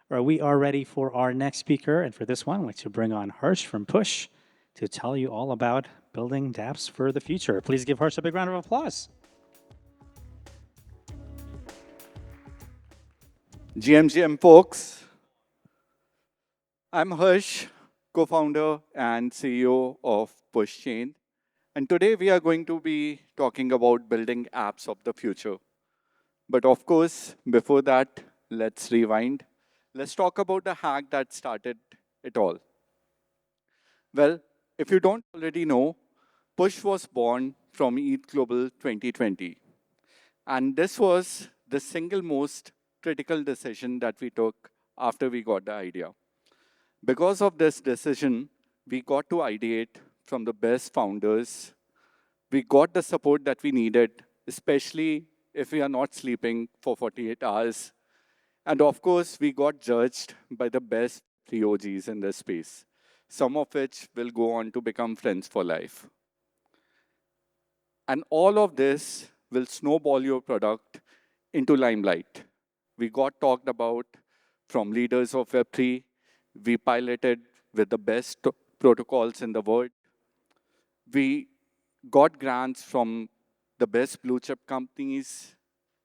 We are ready for our next speaker. And for this one, I'd like to bring on Harsh from Push to tell you all about building dApps for the future. Please give Harsh a big round of applause. GM folks, I'm Harsh, co-founder and CEO of Pushchain. And today we are going to be talking about building apps of the future. But of course, before that, let's rewind. Let's talk about the hack that started it all. Well, if you don't already know, Push was born from ETHGlobal 2020. And this was the single most critical decision that we took after we got the idea. Because of this decision, we got to ideate from the best founders. We got the support that we needed, especially if we are not sleeping for 48 hours. And of course, we got judged by the best 3 OGs in this space, some of which will go on to become friends for life. And all of this will snowball your product into limelight. We got talked about from leaders of Web3. We piloted with the best protocols in the world. We got grants from the best blue chip companies.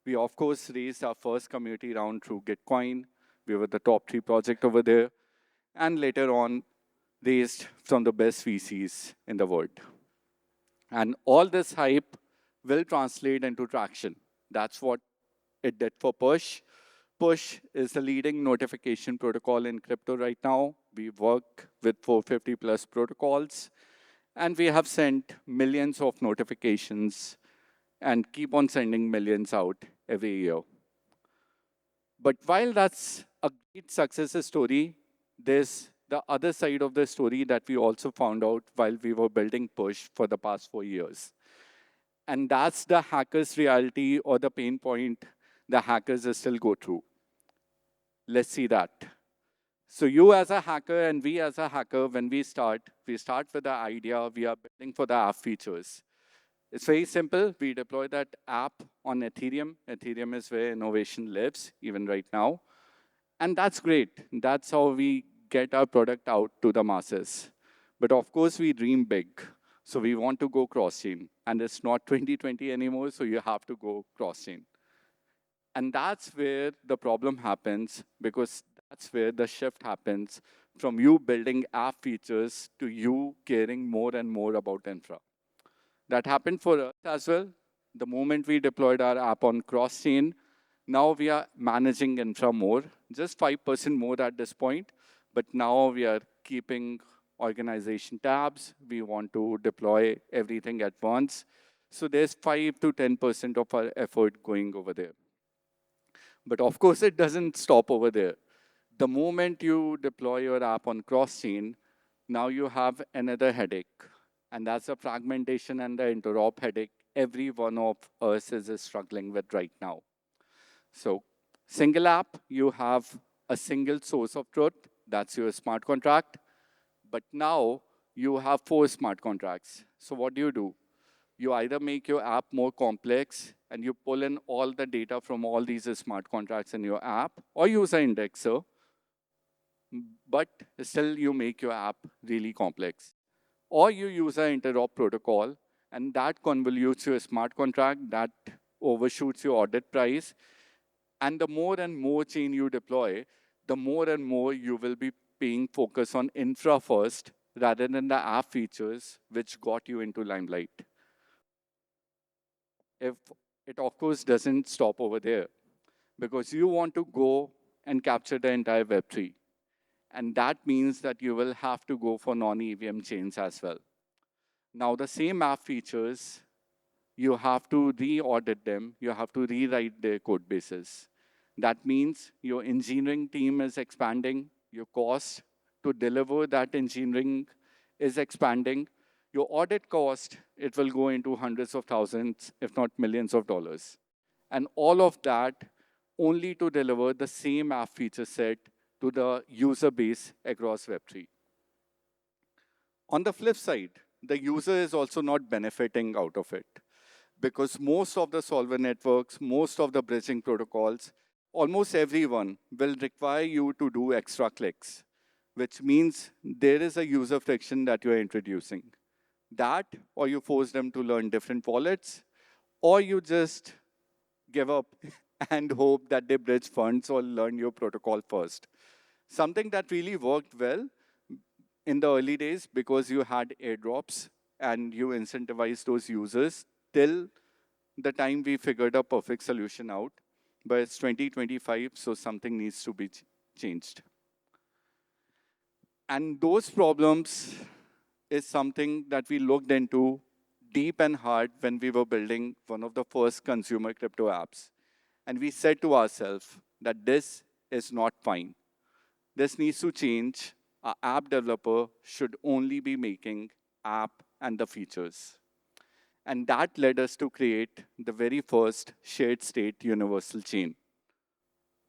We, of course, raised our first community round through Gitcoin. We were the top 3 project over there. And later on, raised from the best VCs in the world. And all this hype will translate into traction. That's what it did for Push. Push is the leading notification protocol in crypto right now. We work with 450 plus protocols, and we have sent millions of notifications and keep on sending millions out every year. But while that's a great success story, there's the other side of the story that we also found out while we were building Push for the past 4 years. And that's the hacker's reality or the pain point the hackers still go through. Let's see that. So you as a hacker and we as a hacker, when we start with the idea, we are building for the app features. It's very simple. We deploy that app on Ethereum. Ethereum is where innovation lives, even right now. And that's great. That's how we get our product out to the masses. But of course, we dream big. So we want to go cross-chain. And it's not 2020 anymore, so you have to go cross-chain. And that's where the problem happens, because that's where the shift happens from you building app features to you caring more and more about infra. That happened for us as well. The moment we deployed our app on cross-chain, now we are managing infra more, just 5% more at this point. But now we are keeping organization tabs. We want to deploy everything at once. So there's 5 to 10% of our effort going over there. But of course, it doesn't stop over there. The moment you deploy your app on cross-chain, now you have another headache. And that's the fragmentation and the interop headache every one of us is struggling with right now. So single app, you have a single source of truth. That's your smart contract. But now you have 4 smart contracts. So what do? You either make your app more complex and you pull in all the data from all these smart contracts in your app, or use an indexer, but still you make your app really complex. Or you use an interop protocol, and that convolutes your smart contract, that overshoots your audit price. And the more and more chain you deploy, the more and more you will be paying focus on infra first, rather than the app features, which got you into limelight. If it, of course, doesn't stop over there, because you want to go and capture the entire Web3. And that means that you will have to go for non-EVM chains as well. Now, the same app features, you have to re-audit them. You have to rewrite their code bases. That means your engineering team is expanding. Your cost to deliver that engineering is expanding. Your audit cost, it will go into hundreds of thousands, if not millions of dollars. And all of that only to deliver the same app feature set to the user base across Web3. On the flip side, the user is also not benefiting out of it, because most of the solver networks, most of the bridging protocols, almost everyone will require you to do extra clicks, which means there is a user friction that you're introducing. That, or you force them to learn different wallets, or you just give up and hope that they bridge funds or learn your protocol first. Something that really worked well in the early days because you had airdrops and you incentivized those users till the time we figured a perfect solution out. But it's 2025, so something needs to be changed. And those problems is something that we looked into deep and hard when we were building one of the first consumer crypto apps. And we said to ourselves that this is not fine. This needs to change. Our app developer should only be making app and the features. And that led us to create the very first shared state universal chain,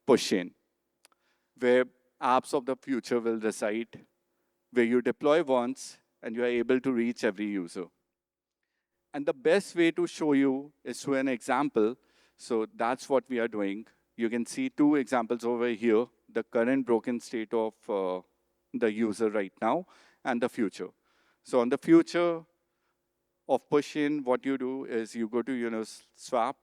Pushchain, where apps of the future will reside, where you deploy once and you are able to reach every user. And the best way to show you is through an example. So that's what we are doing. You can see two examples over here, the current broken state of the user right now and the future. So on the future of Pushchain, what you do is you go to Uniswap,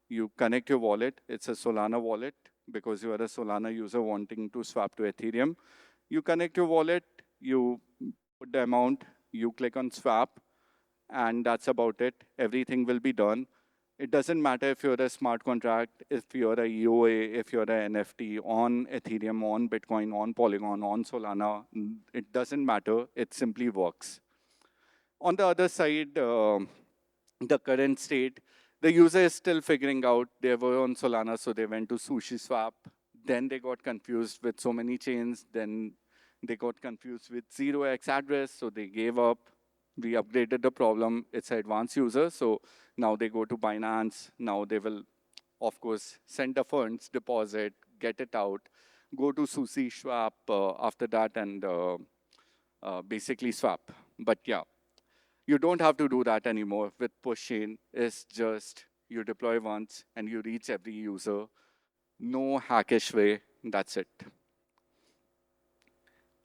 you connect your wallet. It's a Solana wallet because you are a Solana user wanting to swap to Ethereum. You connect your wallet, you put the amount, you click on swap, and that's about it. Everything will be done. It doesn't matter if you're a smart contract, if you're a EOA, if you're an NFT on Ethereum, on Bitcoin, on Polygon, on Solana. It doesn't matter. It simply works. On the other side, the current state, the user is still figuring out. They were on Solana, so they went to SushiSwap. Then they got confused with so many chains. Then they got confused with 0x address, so they gave up. We upgraded the problem. It's an advanced user, so now they go to Binance. Now they will, of course, send the funds, deposit, get it out, go to SushiSwap after that, and basically swap. But yeah, you don't have to do that anymore with Pushchain. It's just you deploy once and you reach every user. No hackish way. That's it.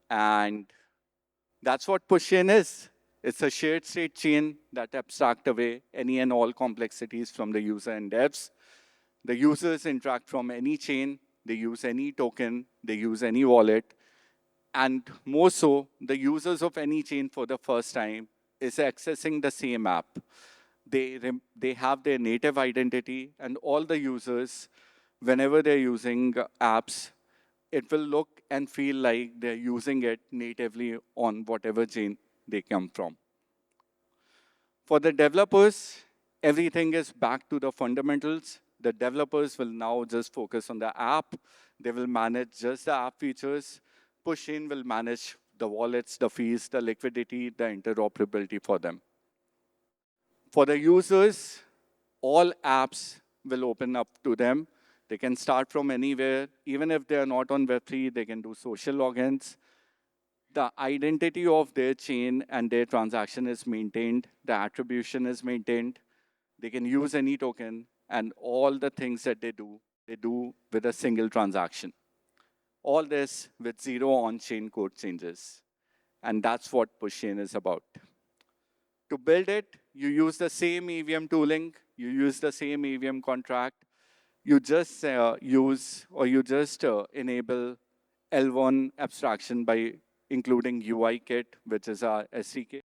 And that's what Pushchain is. It's a shared state chain that abstract away any and all complexities from the user and devs. The users interact from any chain. They use any token. They use any wallet. And more so, the users of any chain for the first time is accessing the same app. They have their native identity, and all the users, whenever they're using apps, it will look and feel like they're using it natively on whatever chain they come from. For the developers, everything is back to the fundamentals. The developers will now just focus on the app. They will manage just the app features. Pushchain will manage the wallets, the fees, the liquidity, the interoperability for them. For the users, all apps will open up to them. They can start from anywhere. Even if they are not on Web3, they can do social logins. The identity of their chain and their transaction is maintained. The attribution is maintained. They can use any token, and all the things that they do with a single transaction. All this with zero on-chain code changes. And that's what Pushchain is about. To build it, you use the same EVM tooling, you use the same EVM contract, you just enable L1 abstraction by including UI kit, which is our SDK,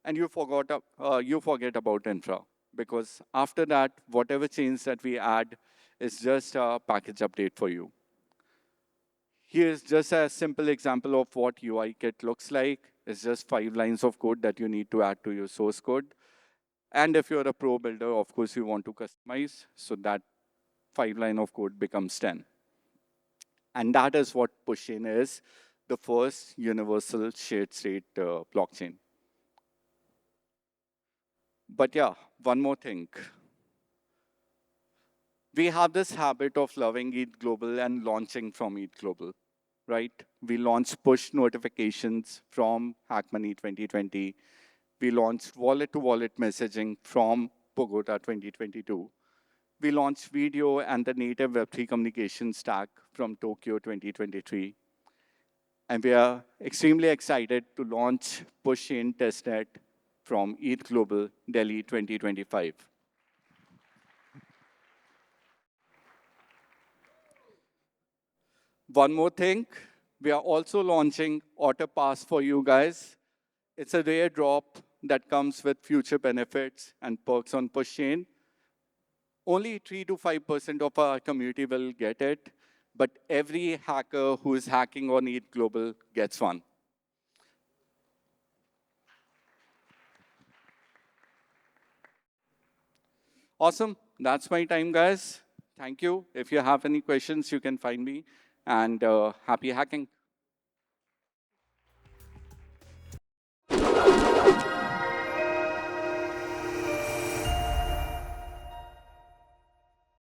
and you forget about infra, because after that, whatever change that we add is just a package update for you. Here's just a simple example of what UI kit looks like. It's just 5 lines of code that you need to add to your source code. And if you're a pro builder, of course, you want to customize, so that 5 line of code becomes 10. And that is what Pushchain is, the first universal shared state blockchain. But yeah, one more thing. We have this habit of loving ETHGlobal and launching from ETHGlobal, right? We launched push notifications from Hack Money 2020. We launched wallet-to-wallet messaging from Bogota 2022. We launched video and the native Web3 communication stack from Tokyo 2023. And we are extremely excited to launch Pushchain Testnet from ETHGlobal Delhi 2025. One more thing, we are also launching Auto Pass for you guys. It's a rare drop that comes with future benefits and perks on Pushchain. Only 3 to 5% of our community will get it, but every hacker who is hacking on ETHGlobal gets one. Awesome. That's my time, guys. Thank you. If you have any questions, you can find me. And happy hacking.